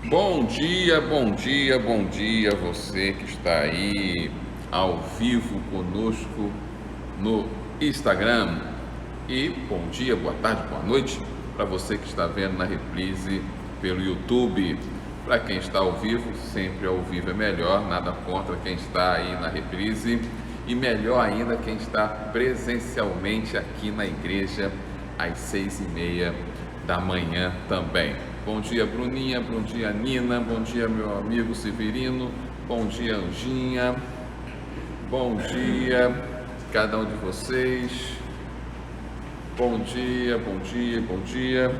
Bom dia, bom dia, bom dia, você que está aí ao vivo conosco no Instagram. E bom dia, boa tarde, boa noite para você que está vendo na reprise pelo YouTube. Para quem está ao vivo, sempre ao vivo é melhor, nada contra quem está aí na reprise. E melhor ainda quem está presencialmente aqui na igreja às 6h30 da manhã também. Bom dia, Bruninha, bom dia, Nina, bom dia, meu amigo Severino, bom dia, Anjinha, bom dia, cada um de vocês, bom dia, bom dia, bom dia.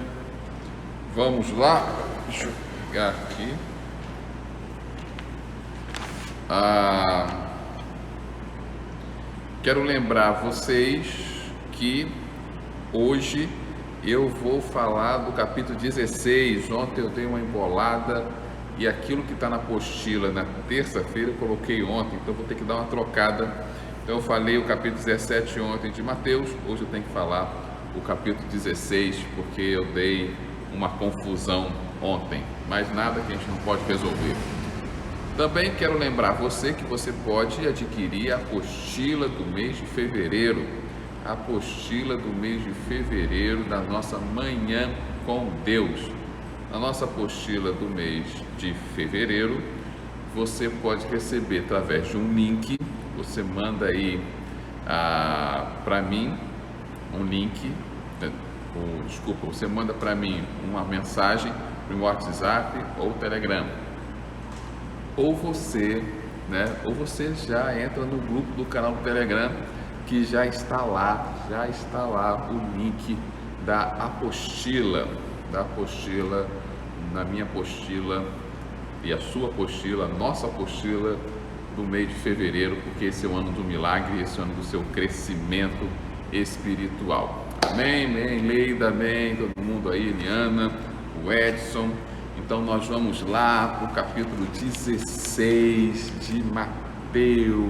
Vamos lá, deixa eu pegar aqui. Quero lembrar vocês que hoje eu vou falar do capítulo 16. Ontem eu dei uma embolada e aquilo que está na apostila na terça-feira eu coloquei ontem, então vou ter que dar uma trocada. Então eu falei o capítulo 17 ontem de Mateus, hoje eu tenho que falar o capítulo 16, porque eu dei uma confusão ontem, mas nada que a gente não pode resolver. Também quero lembrar você que você pode adquirir a apostila do mês de fevereiro, a apostila do mês de fevereiro da nossa Manhã com Deus. Na nossa apostila do mês de fevereiro, você pode receber através de um link. Você manda aí para mim um link, você manda para mim uma mensagem no WhatsApp ou Telegram. Ou você já entra no grupo do canal do Telegram, que já está lá o link da apostila, na minha apostila e a sua apostila, a nossa apostila do mês de fevereiro, porque esse é o ano do milagre, esse é o ano do seu crescimento espiritual. Amém, amém, Leida, amém, todo mundo aí, Eliana, o Edson. Então nós vamos lá para o capítulo 16 de Mateus,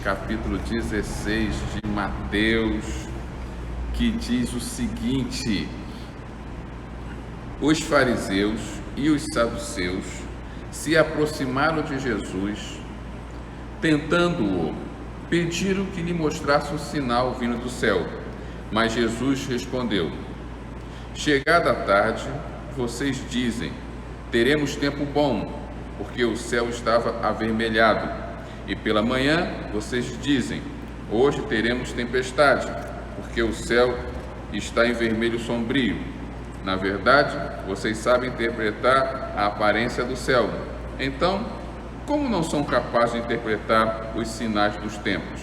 capítulo 16 de Mateus, que diz o seguinte: os fariseus e os saduceus se aproximaram de Jesus, tentando-o, pediram que lhe mostrasse um sinal vindo do céu, mas Jesus respondeu: chegada a tarde, vocês dizem, teremos tempo bom, porque o céu estava avermelhado. E pela manhã, vocês dizem, hoje teremos tempestade, porque o céu está em vermelho sombrio. Na verdade, vocês sabem interpretar a aparência do céu. Então, como não são capazes de interpretar os sinais dos tempos?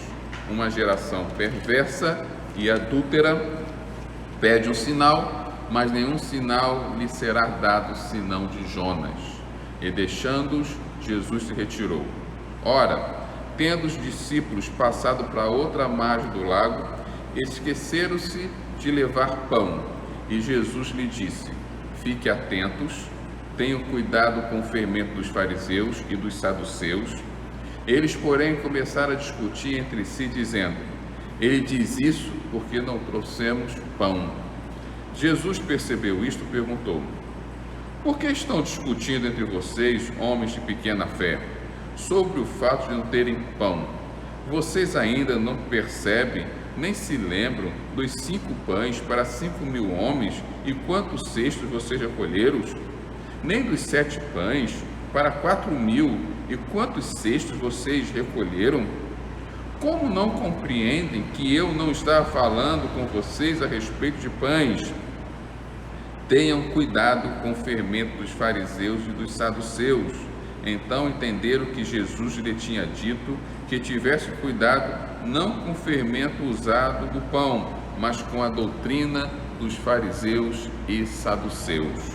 Uma geração perversa e adúltera pede um sinal, mas nenhum sinal lhe será dado senão de Jonas. E deixando-os, Jesus se retirou. Ora, tendo os discípulos passado para outra margem do lago, esqueceram-se de levar pão. E Jesus lhe disse: fique atentos, tenham cuidado com o fermento dos fariseus e dos saduceus. Eles, porém, começaram a discutir entre si, dizendo: ele diz isso porque não trouxemos pão. Jesus percebeu isto e perguntou: por que estão discutindo entre vocês, homens de pequena fé, sobre o fato de não terem pão? Vocês ainda não percebem, nem se lembram dos 5 pães para 5.000 homens e quantos cestos vocês recolheram? Nem dos 7 pães para 4.000 e quantos cestos vocês recolheram? Como não compreendem que eu não estava falando com vocês a respeito de pães? Tenham cuidado com o fermento dos fariseus e dos saduceus. Então entenderam que Jesus lhe tinha dito que tivesse cuidado não com o fermento usado do pão, mas com a doutrina dos fariseus e saduceus.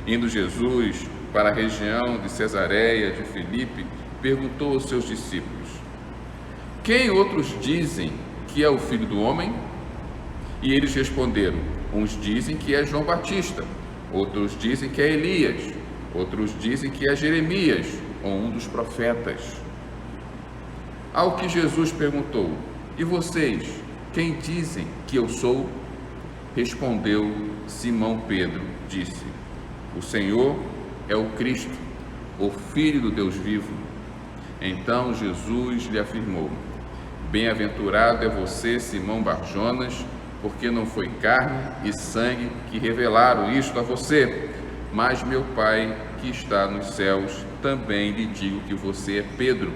Indo Jesus para a região de Cesareia de Filipe, perguntou aos seus discípulos: quem outros dizem que é o Filho do Homem? E eles responderam: uns dizem que é João Batista, outros dizem que é Elias, outros dizem que é Jeremias ou um dos profetas. Ao que Jesus perguntou: e vocês, quem dizem que eu sou? Respondeu Simão Pedro, disse: o Senhor é o Cristo, o Filho do Deus vivo. Então Jesus lhe afirmou: bem-aventurado é você, Simão Bar-Jonas, porque não foi carne e sangue que revelaram isto a você, mas meu Pai que está nos céus. Também lhe digo que você é Pedro,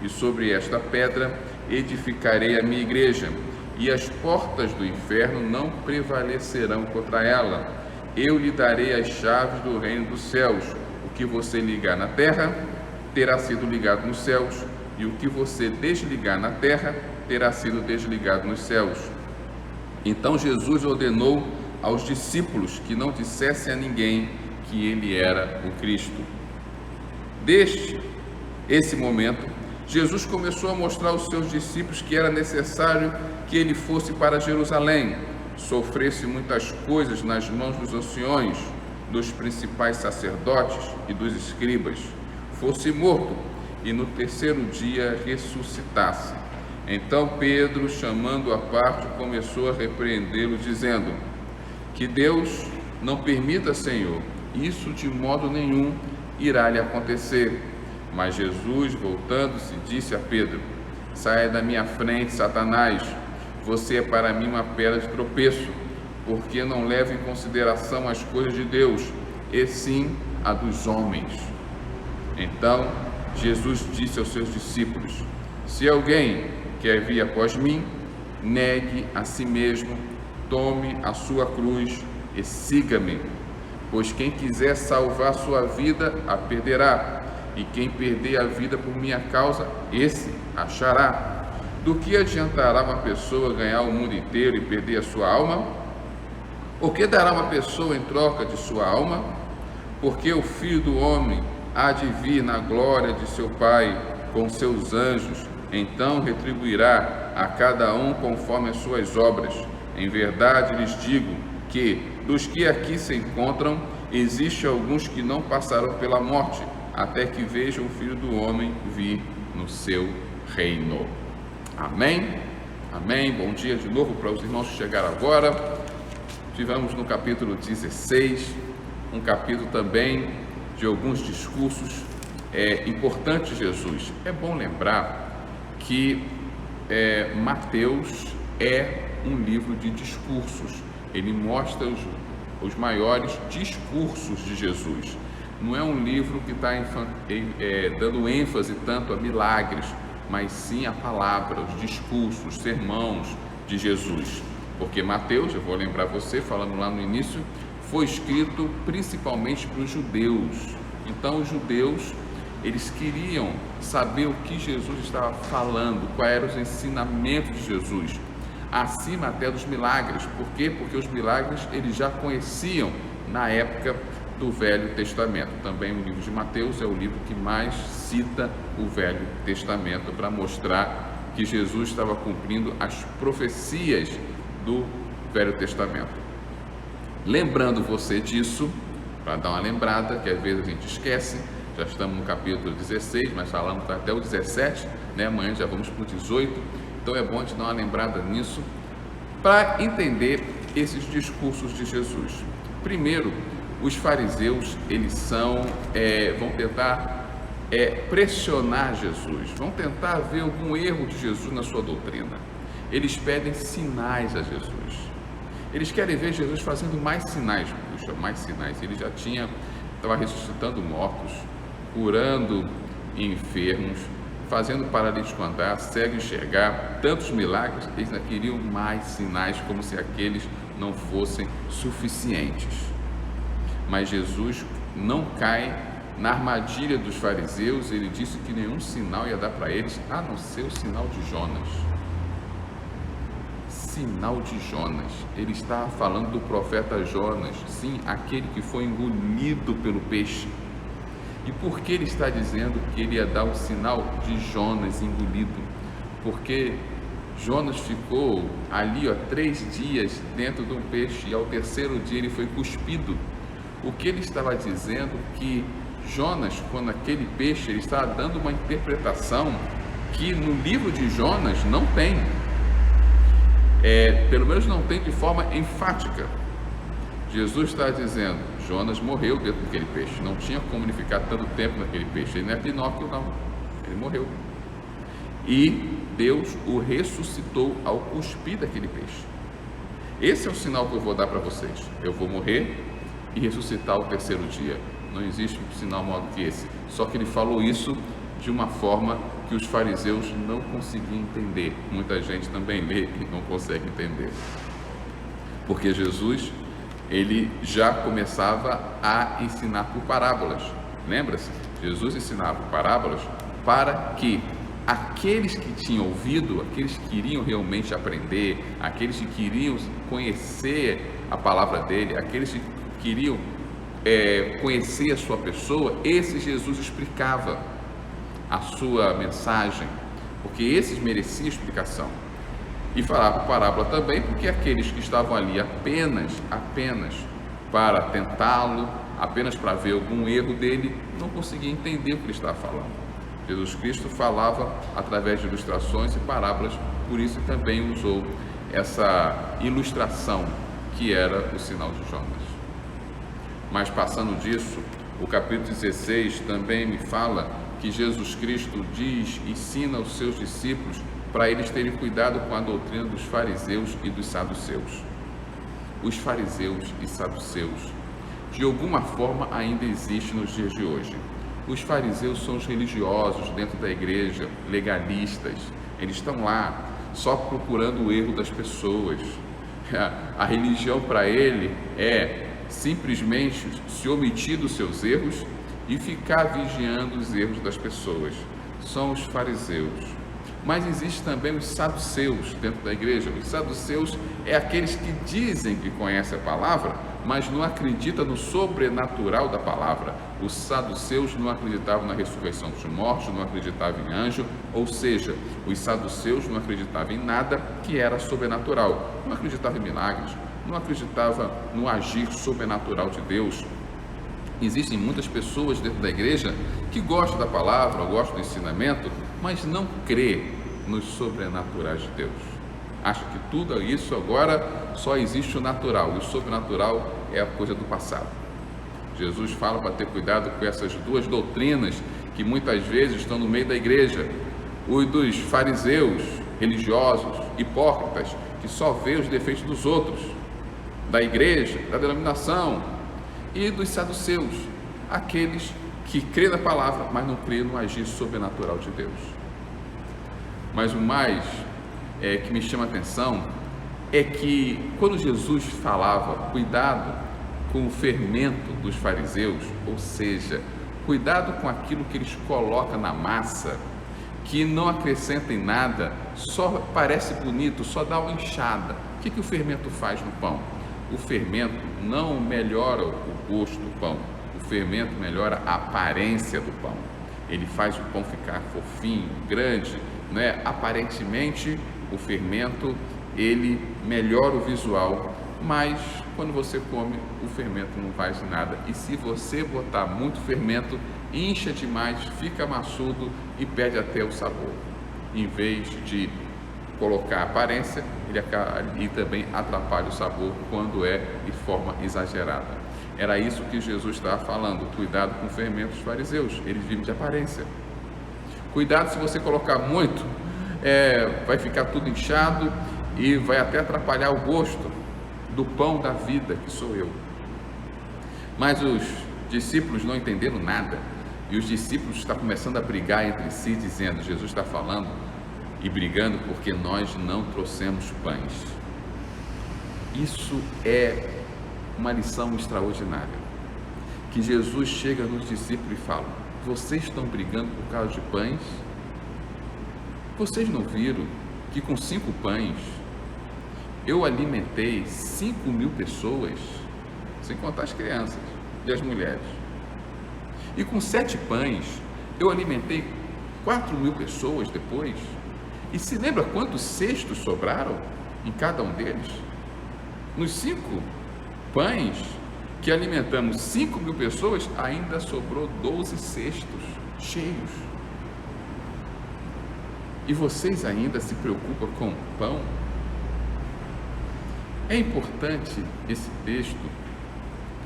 e sobre esta pedra edificarei a minha igreja, e as portas do inferno não prevalecerão contra ela. Eu lhe darei as chaves do reino dos céus. O que você ligar na terra terá sido ligado nos céus, e o que você desligar na terra terá sido desligado nos céus. Então Jesus ordenou aos discípulos que não dissessem a ninguém que ele era o Cristo. Desde esse momento, Jesus começou a mostrar aos seus discípulos que era necessário que ele fosse para Jerusalém, sofresse muitas coisas nas mãos dos anciões, dos principais sacerdotes e dos escribas, fosse morto e no terceiro dia ressuscitasse. Então Pedro, chamando-o à parte, começou a repreendê-lo, dizendo: que Deus não permita, Senhor, isso de modo nenhum irá lhe acontecer. Mas Jesus, voltando-se, disse a Pedro: saia da minha frente, Satanás, você é para mim uma pedra de tropeço, porque não leva em consideração as coisas de Deus, e sim a dos homens. Então Jesus disse aos seus discípulos: se alguém quer vir após mim, negue a si mesmo, tome a sua cruz e siga-me. Pois quem quiser salvar sua vida, a perderá, e quem perder a vida por minha causa, esse achará. Do que adiantará uma pessoa ganhar o mundo inteiro e perder a sua alma? O que dará uma pessoa em troca de sua alma? Porque o Filho do Homem há de vir na glória de seu Pai com seus anjos, então retribuirá a cada um conforme as suas obras. Em verdade lhes digo que, dos que aqui se encontram, existem alguns que não passarão pela morte, até que vejam o Filho do Homem vir no seu reino. Amém? Amém. Bom dia de novo para os irmãos que chegaram agora. Tivemos no capítulo 16, um capítulo também de alguns discursos importantes de Jesus. É bom lembrar que Mateus é um livro de discursos. Ele mostra os maiores discursos de Jesus. Não é um livro que está dando ênfase tanto a milagres, mas sim a palavra, os discursos, os sermões de Jesus. Porque Mateus, eu vou lembrar você, falando lá no início, foi escrito principalmente para os judeus. Então os judeus, eles queriam saber o que Jesus estava falando, quais eram os ensinamentos de Jesus, acima até dos milagres. Por quê? Porque os milagres eles já conheciam na época do Velho Testamento. Também o livro de Mateus é o livro que mais cita o Velho Testamento para mostrar que Jesus estava cumprindo as profecias do Velho Testamento. Lembrando você disso, para dar uma lembrada, que às vezes a gente esquece, já estamos no capítulo 16, mas falamos até o 17, né? Amanhã já vamos para o 18, então é bom a gente dar uma lembrada nisso, para entender esses discursos de Jesus. Primeiro, os fariseus, eles vão tentar pressionar Jesus, vão tentar ver algum erro de Jesus na sua doutrina. Eles pedem sinais a Jesus. Eles querem ver Jesus fazendo mais sinais. Puxa, mais sinais. Ele já estava ressuscitando mortos, curando enfermos, fazendo paralítico andar, cego enxergar, tantos milagres. Eles ainda queriam mais sinais, como se aqueles não fossem suficientes. Mas Jesus não cai na armadilha dos fariseus. Ele disse que nenhum sinal ia dar para eles, a não ser o sinal de Jonas. Sinal de Jonas. Ele estava falando do profeta Jonas, sim, aquele que foi engolido pelo peixe. E por que ele está dizendo que ele ia dar o sinal de Jonas engolido? Porque Jonas ficou ali 3 dias dentro de um peixe e ao terceiro dia ele foi cuspido. O que ele estava dizendo que Jonas, quando aquele peixe, ele estava dando uma interpretação que no livro de Jonas não tem. Pelo menos não tem de forma enfática. Jesus está dizendo: Jonas morreu dentro daquele peixe. Não tinha como ele ficar tanto tempo naquele peixe. Ele não é Pinóquio, não. Ele morreu. E Deus o ressuscitou ao cuspir daquele peixe. Esse é o sinal que eu vou dar para vocês. Eu vou morrer e ressuscitar ao terceiro dia. Não existe um sinal maior do que esse. Só que ele falou isso de uma forma que os fariseus não conseguiam entender. Muita gente também lê e não consegue entender. Porque Jesus, ele já começava a ensinar por parábolas. Lembra-se? Jesus ensinava por parábolas para que aqueles que tinham ouvido, aqueles que queriam realmente aprender, aqueles que queriam conhecer a palavra dele, aqueles que queriam conhecer a sua pessoa, esse Jesus explicava a sua mensagem, porque esses mereciam explicação. E falava parábola também porque aqueles que estavam ali apenas para tentá-lo, apenas para ver algum erro dele, não conseguiam entender o que ele estava falando. Jesus Cristo falava através de ilustrações e parábolas, por isso também usou essa ilustração que era o sinal de Jonas. Mas passando disso, o capítulo 16 também me fala que Jesus Cristo ensina aos seus discípulos para eles terem cuidado com a doutrina dos fariseus e dos saduceus. Os fariseus e saduceus, de alguma forma, ainda existem nos dias de hoje. Os fariseus são os religiosos dentro da igreja, legalistas. Eles estão lá só procurando o erro das pessoas. A religião para ele é simplesmente se omitir dos seus erros e ficar vigiando os erros das pessoas. São os fariseus. Mas existe também os saduceus dentro da igreja. Os saduceus é aqueles que dizem que conhecem a palavra, mas não acreditam no sobrenatural da palavra. Os saduceus não acreditavam na ressurreição dos mortos, não acreditavam em anjo, ou seja, os saduceus não acreditavam em nada que era sobrenatural. Não acreditavam em milagres, não acreditavam no agir sobrenatural de Deus. Existem muitas pessoas dentro da igreja que gostam da palavra, gostam do ensinamento, mas não crê nos sobrenaturais de Deus. Acha que tudo isso agora só existe o natural, e o sobrenatural é a coisa do passado. Jesus fala para ter cuidado com essas duas doutrinas que muitas vezes estão no meio da igreja. O dos fariseus, religiosos, hipócritas, que só vê os defeitos dos outros, da igreja, da denominação, e dos saduceus, aqueles que crê na palavra, mas não crê no agir sobrenatural de Deus. Mas o mais que me chama a atenção é que quando Jesus falava cuidado com o fermento dos fariseus, ou seja, cuidado com aquilo que eles colocam na massa, que não acrescenta em nada, só parece bonito, só dá uma inchada. O que o fermento faz no pão? O fermento não melhora o gosto do pão, o fermento melhora a aparência do pão. Ele faz o pão ficar fofinho, grande, né? Aparentemente, o fermento, ele melhora o visual, mas quando você come, o fermento não faz nada. E se você botar muito fermento, incha demais, fica maçudo e perde até o sabor. Em vez de colocar aparência, ele também atrapalha o sabor quando é de forma exagerada. Era isso que Jesus estava falando, cuidado com o fermento dos fariseus, eles vivem de aparência. Cuidado se você colocar muito, vai ficar tudo inchado e vai até atrapalhar o gosto do pão da vida, que sou eu. Mas os discípulos não entenderam nada, e os discípulos estão começando a brigar entre si, dizendo, Jesus está falando e brigando porque nós não trouxemos pães. Isso é uma lição extraordinária, que Jesus chega nos discípulos e fala, vocês estão brigando por causa de pães? Vocês não viram que com 5 pães eu alimentei 5.000 pessoas, sem contar as crianças e as mulheres, e com 7 pães eu alimentei 4.000 pessoas depois? E se lembra quantos cestos sobraram em cada um deles? Nos 5 pães que alimentamos 5.000 pessoas, ainda sobrou 12 cestos cheios. E vocês ainda se preocupam com pão? É importante esse texto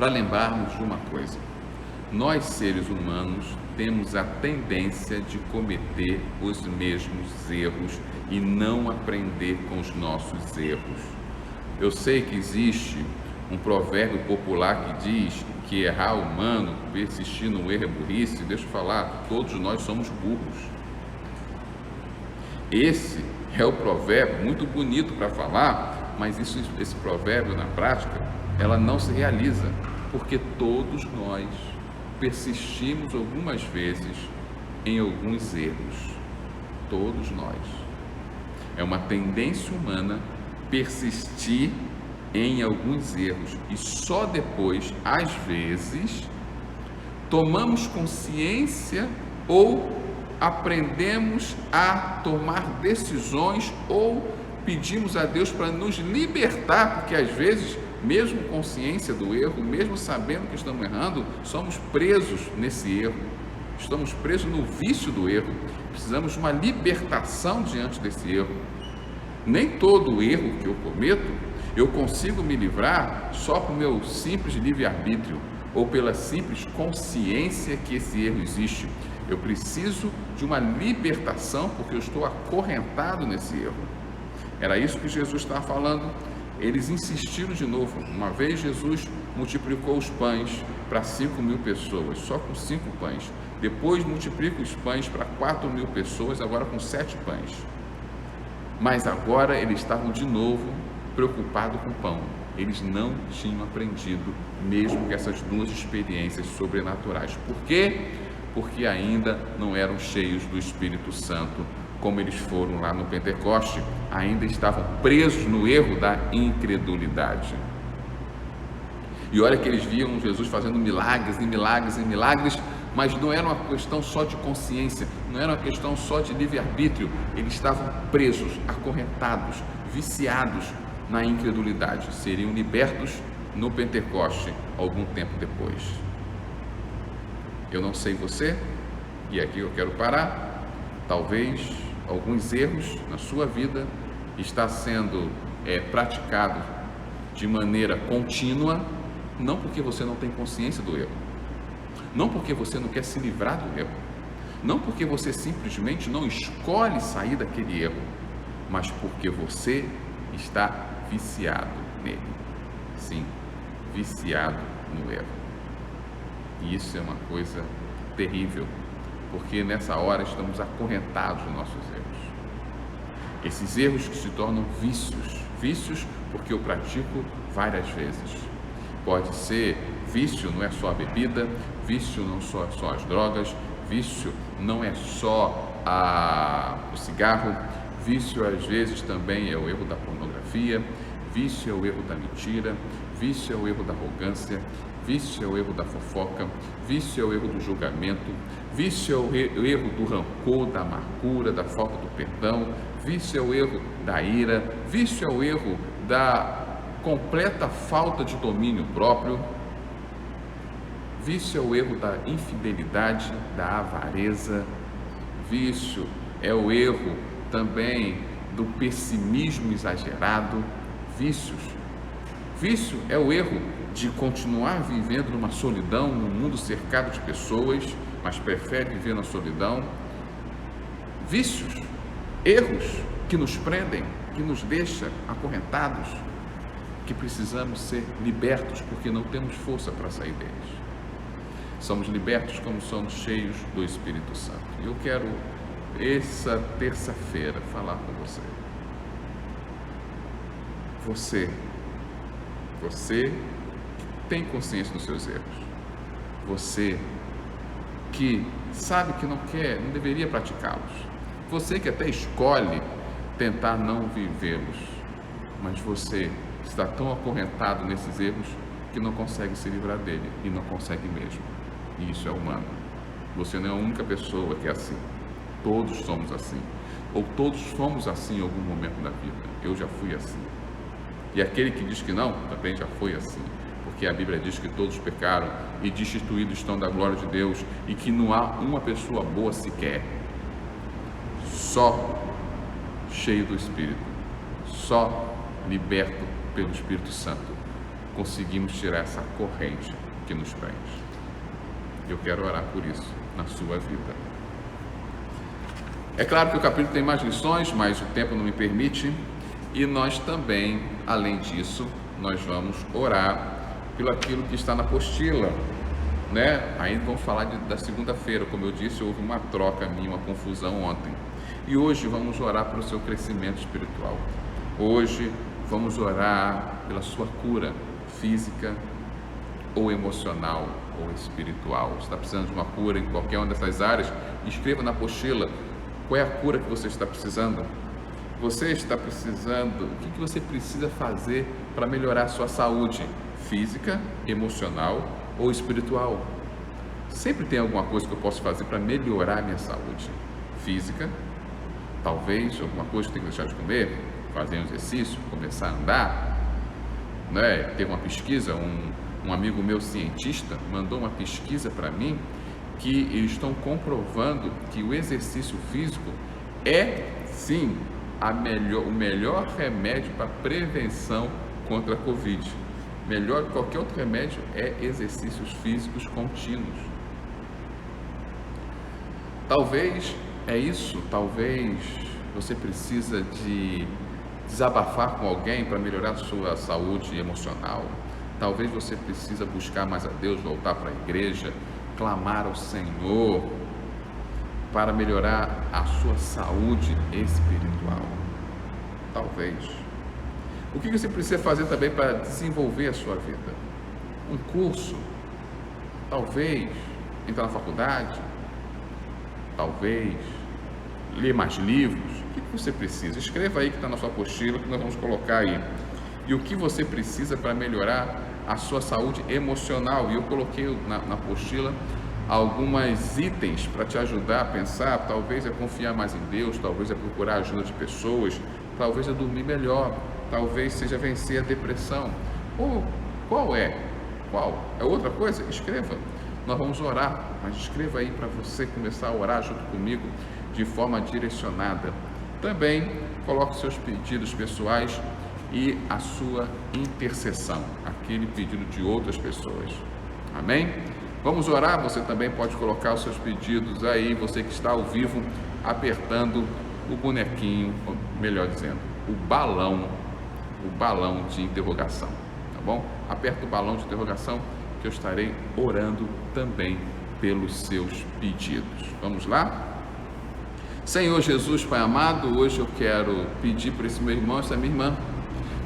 para lembrarmos de uma coisa: nós, seres humanos, temos a tendência de cometer os mesmos erros e não aprender com os nossos erros. Eu sei que existe um provérbio popular que diz que errar é humano, persistir no erro é burrice. Deixa eu falar, todos nós somos burros. Esse é o provérbio, muito bonito para falar, mas esse provérbio na prática, ela não se realiza, porque todos nós persistimos algumas vezes em alguns erros. Todos nós. É uma tendência humana persistir em alguns erros e só depois, às vezes, tomamos consciência ou aprendemos a tomar decisões ou pedimos a Deus para nos libertar, porque às vezes, mesmo consciência do erro, mesmo sabendo que estamos errando, somos presos nesse erro, estamos presos no vício do erro, precisamos de uma libertação diante desse erro. Nem todo erro que eu cometo, eu consigo me livrar só por meu simples livre-arbítrio ou pela simples consciência que esse erro existe. Eu preciso de uma libertação porque eu estou acorrentado nesse erro. Era isso que Jesus estava falando. Eles insistiram de novo. Uma vez Jesus multiplicou os pães para 5.000 pessoas, só com 5 pães. Depois multiplica os pães para 4.000 pessoas, agora com 7 pães. Mas agora eles estavam de novo preocupados com o pão. Eles não tinham aprendido mesmo com essas 2 experiências sobrenaturais. Por quê? Porque ainda não eram cheios do Espírito Santo, como eles foram lá no Pentecoste, ainda estavam presos no erro da incredulidade. E olha que eles viam Jesus fazendo milagres e milagres e milagres, mas não era uma questão só de consciência, não era uma questão só de livre-arbítrio, eles estavam presos, acorrentados, viciados na incredulidade. Seriam libertos no Pentecoste algum tempo depois. Eu não sei você, e aqui eu quero parar. Talvez alguns erros na sua vida está sendo praticado de maneira contínua, não porque você não tem consciência do erro, não porque você não quer se livrar do erro, não porque você simplesmente não escolhe sair daquele erro, mas porque você está viciado nele. Sim, viciado no erro. E isso é uma coisa terrível, porque nessa hora estamos acorrentados nos nossos erros. Esses erros que se tornam vícios porque eu pratico várias vezes. Pode ser vício, não é só a bebida, vício não só as drogas, vício não é só o cigarro, vício às vezes também é o erro da pornografia, vício é o erro da mentira, vício é o erro da arrogância, vício é o erro da fofoca, vício é o erro do julgamento, vício é o erro do rancor, da amargura, da falta do perdão, vício é o erro da ira, vício é o erro da completa falta de domínio próprio, vício é o erro da infidelidade, da avareza, vício é o erro também do pessimismo exagerado, vício é o erro de continuar vivendo numa solidão, num mundo cercado de pessoas, mas prefere viver na solidão. Vícios, erros que nos prendem, que nos deixam acorrentados, que precisamos ser libertos porque não temos força para sair deles. Somos libertos como somos cheios do Espírito Santo. E eu quero, essa terça-feira, falar com você. Você que tem consciência dos seus erros. Você que sabe que não deveria praticá-los. Você que até escolhe tentar não vivê-los. Mas você está tão acorrentado nesses erros que não consegue se livrar dele. E não consegue mesmo. E isso é humano. Você não é a única pessoa que é assim. Todos somos assim. Ou todos fomos assim em algum momento da vida. Eu já fui assim. E aquele que diz que não, também já foi assim. Porque a Bíblia diz que todos pecaram e destituídos estão da glória de Deus e que não há uma pessoa boa sequer. Só cheio do Espírito. Só liberto pelo Espírito Santo conseguimos tirar essa corrente que nos prende. Eu quero orar por isso na sua vida. É claro que o capítulo tem mais lições, mas o tempo não me permite. E nós também, além disso, nós vamos orar pelo aquilo que está na apostila, né? Ainda vamos falar da segunda-feira. Como eu disse, houve uma troca minha, uma confusão ontem. E hoje vamos orar pelo seu crescimento espiritual. Hoje vamos orar pela sua cura física ou emocional ou espiritual. Você está precisando de uma cura em qualquer uma dessas áreas? Escreva na apostila qual é a cura que você está precisando. Você está precisando, o que você precisa fazer para melhorar a sua saúde física, emocional ou espiritual? Sempre tem alguma coisa que eu posso fazer para melhorar a minha saúde física, talvez alguma coisa que eu tenho que deixar de comer, fazer um exercício, começar a andar, né? Teve uma pesquisa, um amigo meu cientista mandou uma pesquisa para mim que eles estão comprovando que o exercício físico é sim o melhor remédio para prevenção contra a Covid. Melhor que qualquer outro remédio é exercícios físicos contínuos. Talvez é isso, talvez você precisa de desabafar com alguém para melhorar a sua saúde emocional. Talvez você precisa buscar mais a Deus, voltar para a igreja, clamar ao Senhor para melhorar a sua saúde espiritual. Talvez. O que você precisa fazer também para desenvolver a sua vida? Um curso? Talvez. Entrar na faculdade? Talvez. Ler mais livros? O que você precisa? Escreva aí que está na sua apostila, que nós vamos colocar aí. E o que você precisa para melhorar a sua saúde emocional? E eu coloquei na apostila alguns itens para te ajudar a pensar. Talvez é confiar mais em Deus, talvez é procurar ajuda de pessoas, talvez é dormir melhor, talvez seja vencer a depressão. Ou qual é? Qual? É outra coisa? Escreva. Nós vamos orar, mas escreva aí para você começar a orar junto comigo de forma direcionada. Também coloque seus pedidos pessoais e a sua intercessão, aquele pedido de outras pessoas. Amém? Vamos orar? Você também pode colocar os seus pedidos aí, você que está ao vivo, apertando o bonequinho, melhor dizendo, o balão de interrogação, tá bom? Aperta o balão de interrogação que eu estarei orando também pelos seus pedidos. Vamos lá? Senhor Jesus, Pai amado, hoje eu quero pedir para esse meu irmão, essa minha irmã,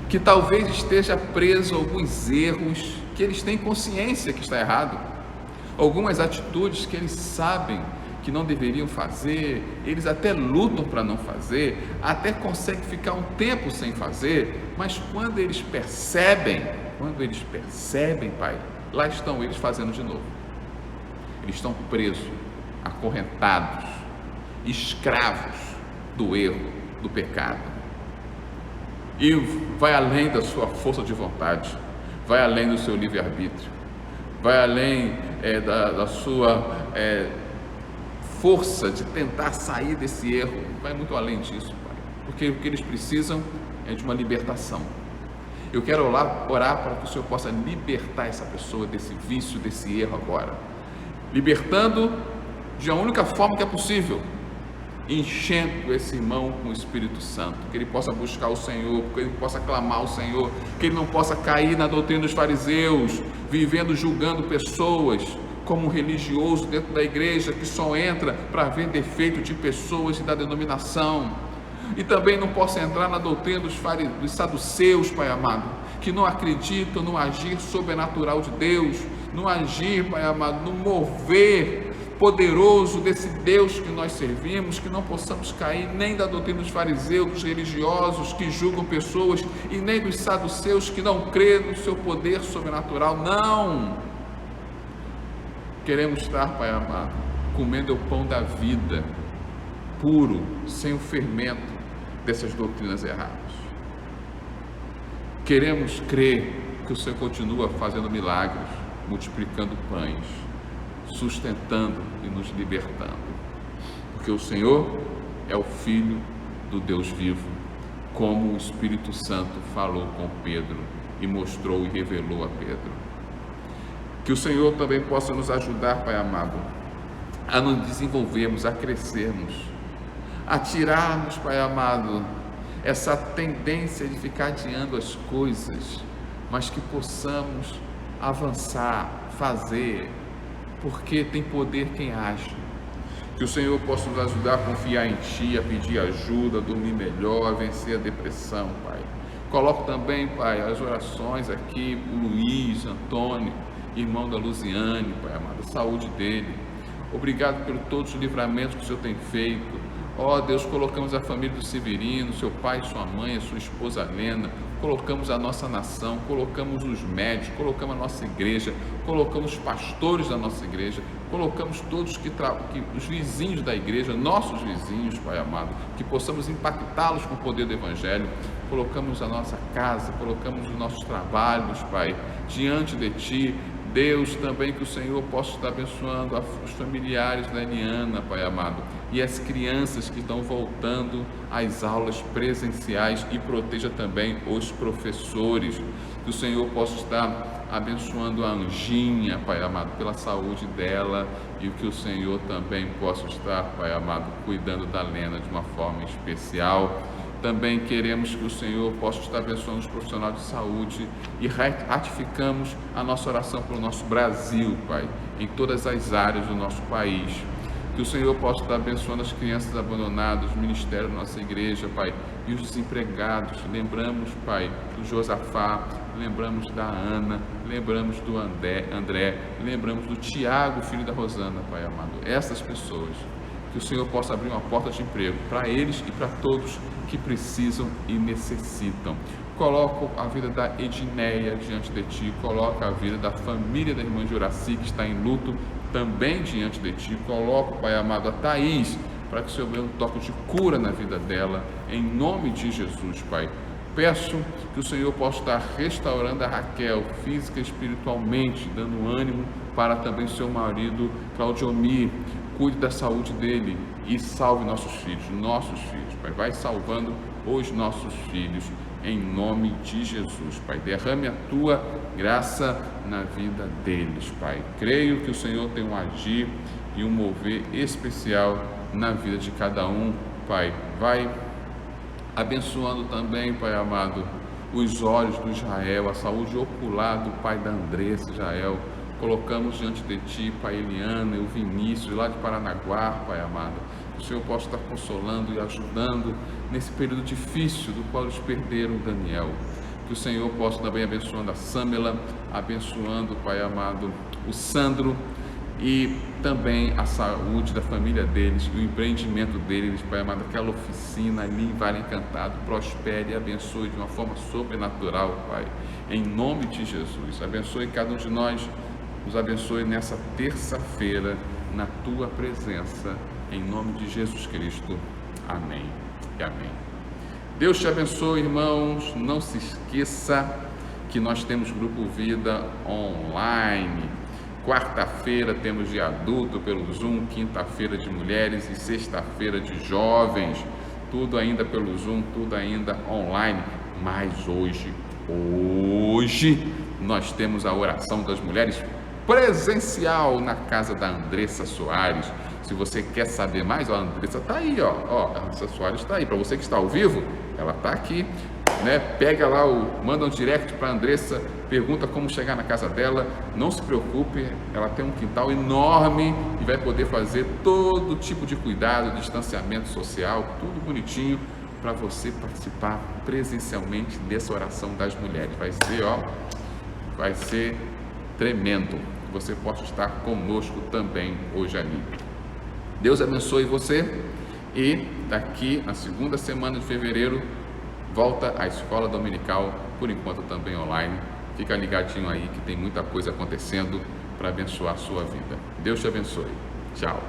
que talvez esteja preso a alguns erros que eles têm consciência que está errado, algumas atitudes que eles sabem que não deveriam fazer, eles até lutam para não fazer, até conseguem ficar um tempo sem fazer, mas quando eles percebem, Pai, lá estão eles fazendo de novo. Eles estão presos, acorrentados, escravos do erro, do pecado. E vai além da sua força de vontade, vai além do seu livre-arbítrio, vai além da sua força de tentar sair desse erro, vai muito além disso, Pai, porque o que eles precisam é de uma libertação. Eu quero orar para que o Senhor possa libertar essa pessoa desse vício, desse erro agora, libertando de uma única forma que é possível, enchendo esse irmão com o Espírito Santo, que ele possa buscar o Senhor, que ele possa clamar ao Senhor, que ele não possa cair na doutrina dos fariseus, vivendo, julgando pessoas como um religioso dentro da igreja que só entra para ver defeito de pessoas e da denominação. E também não possa entrar na doutrina dos saduceus, Pai amado, que não acreditam no agir sobrenatural de Deus, no agir, Pai amado, no mover poderoso desse Deus que nós servimos, que não possamos cair nem da doutrina dos fariseus, dos religiosos que julgam pessoas, e nem dos saduceus que não crêem no seu poder sobrenatural. Não! Queremos estar, Pai amado, comendo o pão da vida, puro, sem o fermento dessas doutrinas erradas. Queremos crer que o Senhor continua fazendo milagres, multiplicando pães, sustentando e nos libertando, porque o Senhor é o Filho do Deus vivo, como o Espírito Santo falou com Pedro e mostrou e revelou a Pedro. Que o Senhor também possa nos ajudar, Pai amado, a nos desenvolvermos, a crescermos, a tirarmos, Pai amado, essa tendência de ficar adiando as coisas, mas que possamos avançar, fazer, porque tem poder quem age. Que o Senhor possa nos ajudar a confiar em Ti, a pedir ajuda, a dormir melhor, a vencer a depressão, Pai. Coloco também, Pai, as orações aqui, o Luiz, Antônio, irmão da Luziane, Pai amado, a saúde dele. Obrigado por todos os livramentos que o Senhor tem feito. Ó Deus, colocamos a família do Severino, seu pai, sua mãe, a sua esposa Lena, colocamos a nossa nação, colocamos os médicos, colocamos a nossa igreja, colocamos os pastores da nossa igreja, colocamos todos os vizinhos da igreja, nossos vizinhos, Pai amado, que possamos impactá-los com o poder do Evangelho. Colocamos a nossa casa, colocamos os nossos trabalhos, Pai, diante de Ti. Deus, também que o Senhor possa estar abençoando os familiares da Eliana, Pai amado, e as crianças que estão voltando às aulas presenciais, e proteja também os professores. Que o Senhor possa estar abençoando a Anjinha, Pai amado, pela saúde dela, e que o Senhor também possa estar, Pai amado, cuidando da Lena de uma forma especial. Também queremos que o Senhor possa estar abençoando os profissionais de saúde, e ratificamos a nossa oração pelo nosso Brasil, Pai, em todas as áreas do nosso país. Que o Senhor possa estar abençoando as crianças abandonadas, o ministério da nossa igreja, Pai, e os desempregados. Lembramos, Pai, do Josafá, lembramos da Ana, lembramos do André, lembramos do Tiago, filho da Rosana, Pai amado. Essas pessoas, que o Senhor possa abrir uma porta de emprego para eles e para todos que precisam e necessitam. Coloco a vida da Edneia diante de Ti, coloco a vida da família da irmã Juraci, que está em luto, também diante de Ti. Coloco, Pai amado, a Thaís, para que o Senhor dê um toque de cura na vida dela, em nome de Jesus, Pai. Peço que o Senhor possa estar restaurando a Raquel, física e espiritualmente, dando ânimo para também seu marido, Claudiomir. Cuide da saúde dele e salve nossos filhos, Pai. Vai salvando os nossos filhos, em nome de Jesus, Pai. Derrame a Tua graça na vida deles, Pai. Creio que o Senhor tem um agir e um mover especial na vida de cada um, Pai. Vai abençoando também, Pai amado, os olhos do Israel, a saúde ocular do pai da Andressa, Israel. Colocamos diante de Ti, Pai, Eliana e o Vinícius, lá de Paranaguá, Pai amado. Que o Senhor possa estar consolando e ajudando nesse período difícil do qual eles perderam o Daniel. Que o Senhor possa também abençoando a Sâmela, abençoando, Pai amado, o Sandro, e também a saúde da família deles, o empreendimento deles, Pai amado, aquela oficina ali em Vale Encantado, prospere e abençoe de uma forma sobrenatural, Pai, em nome de Jesus. Abençoe cada um de nós, nos abençoe nessa terça-feira, na Tua presença, em nome de Jesus Cristo. Amém e amém. Deus te abençoe, irmãos. Não se esqueça que nós temos Grupo Vida online. Quarta-feira temos de adulto pelo Zoom, quinta-feira de mulheres e sexta-feira de jovens. Tudo ainda pelo Zoom, tudo ainda online. Mas hoje nós temos a oração das mulheres presencial na casa da Andressa Soares. Se você quer saber mais, a Andressa está aí, a Andressa Soares está aí. Para você que está ao vivo, ela está aqui, né? Pega lá, manda um direct para a Andressa, pergunta como chegar na casa dela. Não se preocupe, ela tem um quintal enorme e vai poder fazer todo tipo de cuidado, distanciamento social, tudo bonitinho para você participar presencialmente dessa oração das mulheres. Vai ser tremendo. Você possa estar conosco também hoje ali. Deus abençoe você, e daqui na segunda semana de fevereiro volta a escola dominical, por enquanto também online. Fica ligadinho aí que tem muita coisa acontecendo para abençoar a sua vida. Deus te abençoe. Tchau.